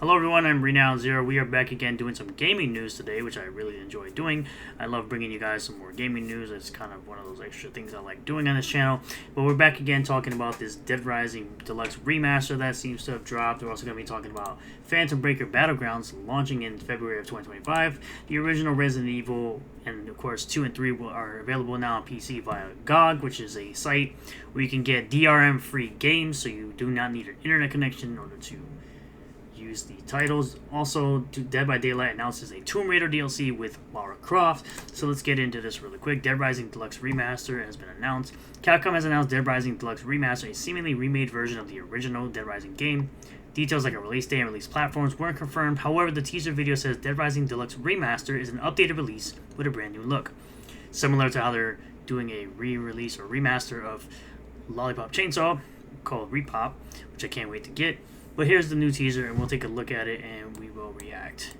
Hello everyone, I'm Renown Zero. We are back again doing some gaming news today, which I really enjoy doing. I love bringing you guys some more gaming news. It's kind of one of those extra things I like doing on this channel. But we're back again talking about this Dead Rising Deluxe Remaster that seems to have dropped. We're also going to be talking about Phantom Breaker Battlegrounds launching in February of 2025. The original Resident Evil and of course 2 and 3 are available now on PC via GOG, which is a site where you can get DRM free games, so you do not need an internet connection in order to use the titles. Also, Dead by Daylight announces a Tomb Raider DLC with Lara Croft. So let's get into this really quick. Dead Rising Deluxe Remaster has been announced. Capcom has announced Dead Rising Deluxe Remaster, a seemingly remade version of the original Dead Rising game. Details like a release date and release platforms weren't confirmed. However, the teaser video says Dead Rising Deluxe Remaster is an updated release with a brand new look. Similar to how they're doing a re-release or remaster of Lollipop Chainsaw called Repop, which I can't wait to get. But here's the new teaser, and we'll take a look at it, and we will react.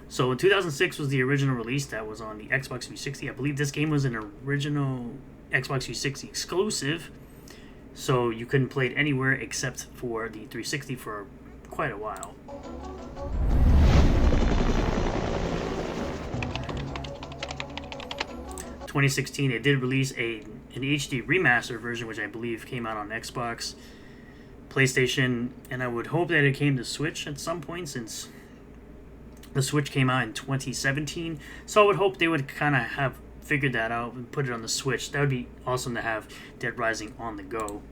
So in 2006 was the original release that was on the Xbox 360. I believe this game was an original Xbox 360 exclusive, so you couldn't play it anywhere except for the 360 for quite a while. 2016, they did release an HD remaster version, which I believe came out on Xbox, PlayStation, and I would hope that it came to Switch at some point, since the Switch came out in 2017. So I would hope they would kind of have figured that out and put it on the Switch. That would be awesome to have Dead Rising on the go.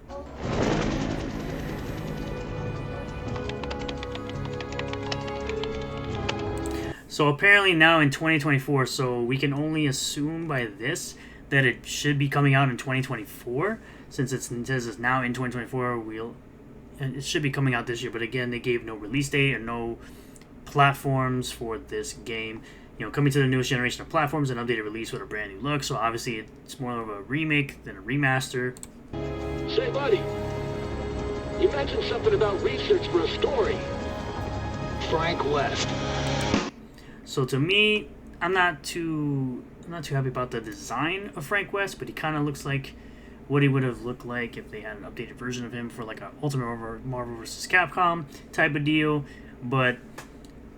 So apparently now in 2024, so we can only assume by this that it should be coming out in 2024, since it says it's now in 2024. It should be coming out this year, but again, they gave no release date and no platforms for this game. Coming to the newest generation of platforms, an updated release with a brand new look. So obviously, it's more of a remake than a remaster. Say, buddy, you mentioned something about research for a story. Frank West. So to me, I'm not too happy about the design of Frank West, but he kind of looks like what he would have looked like if they had an updated version of him for like a Ultimate Marvel vs. Capcom type of deal. But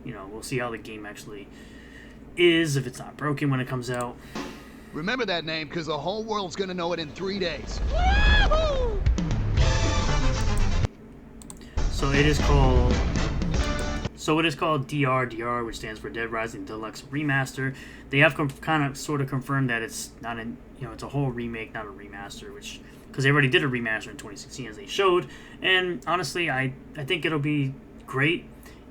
we'll see how the game actually is, if it's not broken when it comes out. Remember that name, because the whole world's gonna know it in 3 days. So it is called DRDR, which stands for Dead Rising Deluxe Remaster. They have sort of confirmed that it's not it's a whole remake, not a remaster, because they already did a remaster in 2016, as they showed. And honestly, I think it'll be great.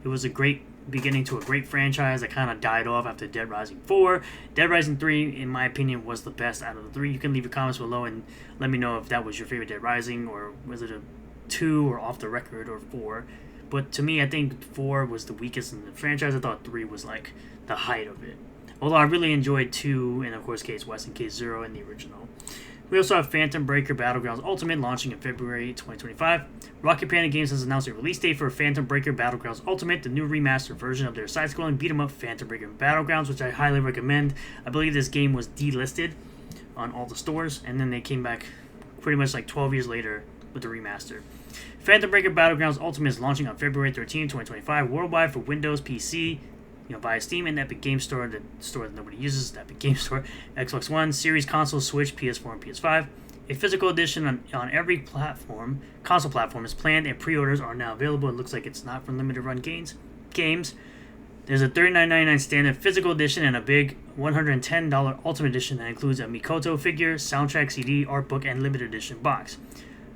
It was a great beginning to a great franchise that kind of died off after Dead Rising 4. Dead Rising 3, in my opinion, was the best out of the three. You can leave your comments below and let me know if that was your favorite Dead Rising, or was it a 2 or off the record, or 4. But to me, I think 4 was the weakest in the franchise. I thought 3 was like the height of it. Although I really enjoyed 2, and of course Case West and Case Zero in the original. We also have Phantom Breaker Battlegrounds Ultimate launching in February 2025. Rocket Panda Games has announced a release date for Phantom Breaker Battlegrounds Ultimate, the new remastered version of their side-scrolling beat-em-up Phantom Breaker Battlegrounds, which I highly recommend. I believe this game was delisted on all the stores, and then they came back pretty much like 12 years later with the remaster. Phantom Breaker Battlegrounds Ultimate is launching on February 13, 2025, worldwide for Windows, PC, via Steam and Epic Game Store, the store that nobody uses, the Epic Game Store, Xbox One, Series, Console, Switch, PS4, and PS5. A physical edition on every console platform is planned, and pre-orders are now available. It looks like it's not from limited run games. There's a $39.99 standard physical edition and a big $110 Ultimate Edition that includes a Mikoto figure, soundtrack CD, art book, and limited edition box.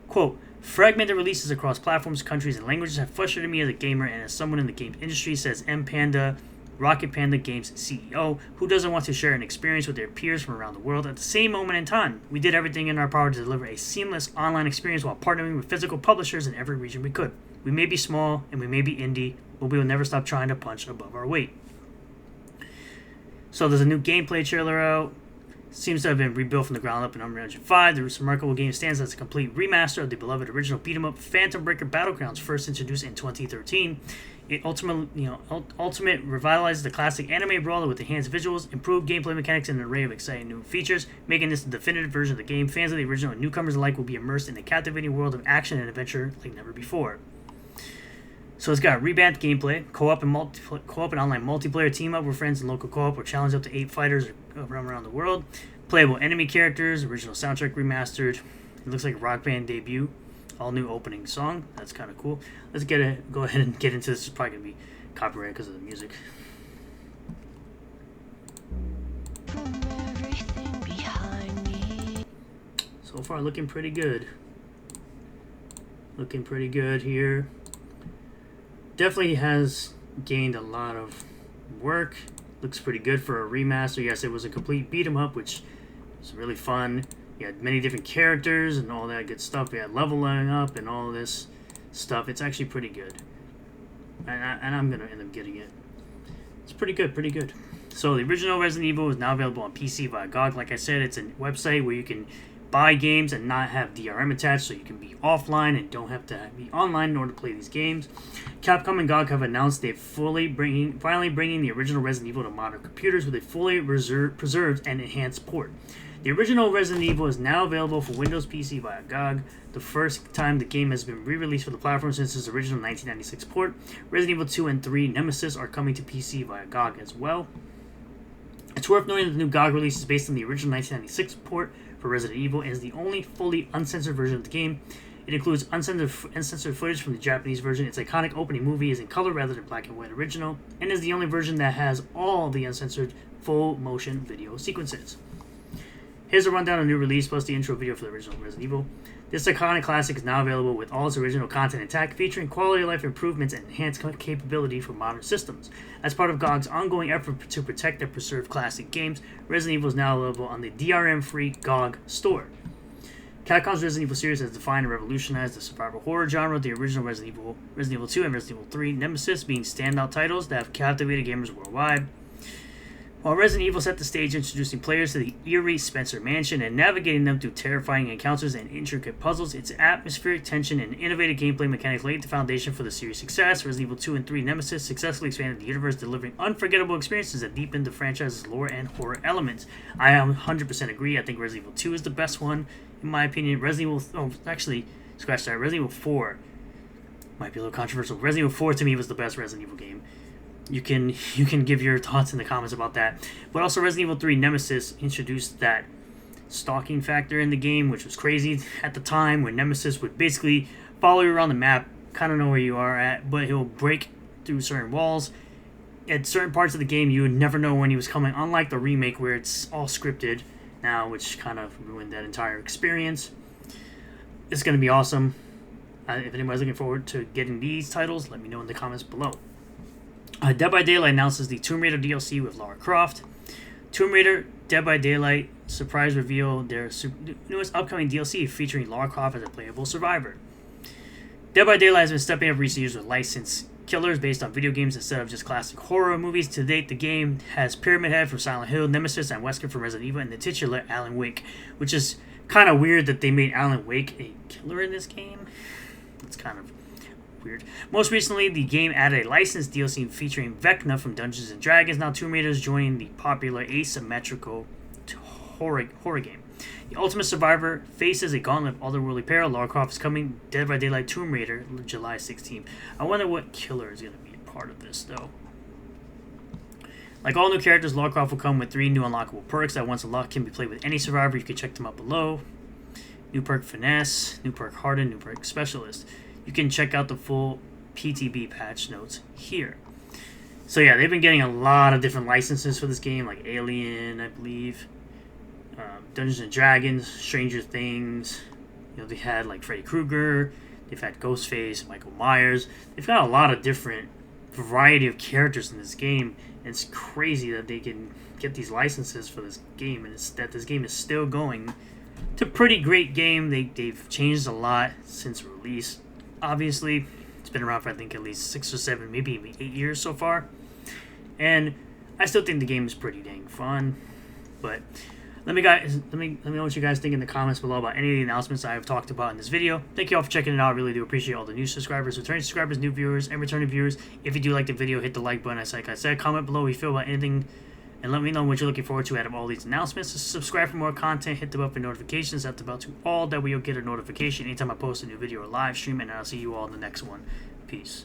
Quote, fragmented releases across platforms, countries, and languages have frustrated me as a gamer and as someone in the game industry, says M. Panda, Rocket Panda Games CEO, who doesn't want to share an experience with their peers from around the world. At the same moment in time, we did everything in our power to deliver a seamless online experience while partnering with physical publishers in every region we could. We may be small and we may be indie, but we will never stop trying to punch above our weight. So there's a new gameplay trailer out. Seems to have been rebuilt from the ground up in Unreal Engine 5. The remarkable game stands as a complete remaster of the beloved original beat-em-up Phantom Breaker Battlegrounds, first introduced in 2013. It ultimate revitalizes the classic anime brawler with enhanced visuals, improved gameplay mechanics, and an array of exciting new features, making this the definitive version of the game. Fans of the original and newcomers alike will be immersed in a captivating world of action and adventure like never before. So it's got revamped gameplay, co-op and online multiplayer, team up with friends and local co-op, or challenge up to 8 fighters around the world. Playable enemy characters, original soundtrack remastered. It looks like a Rock Band debut. All new opening song. That's kind of cool. Let's go ahead and get into this. It's probably gonna be copyrighted because of the music. So far, looking pretty good. Looking pretty good here. Definitely has gained a lot of work. Looks pretty good for a remaster. Yes, it was a complete beat 'em up, which was really fun. You had many different characters and all that good stuff. You had leveling up and all this stuff. It's actually pretty good. And I'm going to end up getting it. It's pretty good, pretty good. So the original Resident Evil is now available on PC via GOG. Like I said, it's a website where you can buy games and not have DRM attached, so you can be offline and don't have to be online in order to play these games. Capcom and GOG have announced they're finally bringing the original Resident Evil to modern computers with a fully preserved and enhanced port. The original Resident Evil is now available for Windows PC via GOG, the first time the game has been re-released for the platform since its original 1996 port. Resident Evil 2 and 3 Nemesis are coming to PC via GOG as well. It's worth noting that the new GOG release is based on the original 1996 port for Resident Evil and is the only fully uncensored version of the game. It includes uncensored footage from the Japanese version. Its iconic opening movie is in color rather than black and white original, and is the only version that has all the uncensored full motion video sequences. Here's a rundown of the new release plus the intro video for the original Resident Evil. This iconic classic is now available with all its original content intact, featuring quality of life improvements and enhanced capability for modern systems. As part of GOG's ongoing effort to protect and preserve classic games, Resident Evil is now available on the DRM-free GOG store. Capcom's Resident Evil series has defined and revolutionized the survival horror genre, the original Resident Evil 2, and Resident Evil 3 Nemesis being standout titles that have captivated gamers worldwide. While Resident Evil set the stage introducing players to the eerie Spencer Mansion and navigating them through terrifying encounters and intricate puzzles, its atmospheric tension and innovative gameplay mechanics laid the foundation for the series' success. Resident Evil 2 and 3 Nemesis successfully expanded the universe, delivering unforgettable experiences that deepened the franchise's lore and horror elements. I 100% agree. I think Resident Evil 2 is the best one, in my opinion. Resident Evil 4 might be a little controversial. Resident Evil 4 to me was the best Resident Evil game. You can give your thoughts in the comments about that. But also Resident Evil 3 Nemesis introduced that stalking factor in the game, which was crazy at the time, when Nemesis would basically follow you around the map, kind of know where you are at, but he'll break through certain walls. At certain parts of the game, you would never know when he was coming, unlike the remake where it's all scripted now, which kind of ruined that entire experience. It's going to be awesome. If anybody's looking forward to getting these titles, let me know in the comments below. Dead by Daylight announces the Tomb Raider DLC with Lara Croft. Tomb Raider Dead by Daylight surprise reveal their newest upcoming DLC featuring Lara Croft as a playable survivor. Dead by Daylight has been stepping up recent years with licensed killers based on video games instead of just classic horror movies. To date, the game has Pyramid Head from Silent Hill, Nemesis and Wesker from Resident Evil, and the titular Alan Wake, which is kind of weird that they made Alan Wake a killer in this game. It's kind of weird. Most recently, the game added a licensed DLC featuring Vecna from Dungeons & Dragons. Now Tomb Raider is joining the popular asymmetrical horror game. The Ultimate Survivor faces a gauntlet of otherworldly peril. Lara Croft is coming. Dead by Daylight Tomb Raider, July 16th. I wonder what killer is going to be a part of this, though. Like all new characters, Lara Croft will come with 3 new unlockable perks that once unlocked can be played with any survivor. You can check them out below. New perk Finesse, new perk Harden, new perk Specialist. You can check out the full PTB patch notes here. So yeah, they've been getting a lot of different licenses for this game, like Alien, I believe, Dungeons and Dragons, Stranger Things. You know, they had like Freddy Krueger, they've had Ghostface, Michael Myers. They've got a lot of different variety of characters in this game. And it's crazy that they can get these licenses for this game, and that this game is still going. It's a pretty great game. They've changed a lot since release. Obviously, it's been around for I think at least 6 or 7, maybe even 8 years so far. And I still think the game is pretty dang fun. But Let me know what you guys think in the comments below about any of the announcements I have talked about in this video. Thank you all for checking it out. I really do appreciate all the new subscribers, returning subscribers, new viewers, and returning viewers. If you do like the video, hit the like button. Like I said, comment below what you feel about anything, and let me know what you're looking forward to out of all these announcements. Subscribe for more content. Hit the bell for notifications. That's about to all that way you'll get a notification anytime I post a new video or live stream, and I'll see you all in the next one. Peace.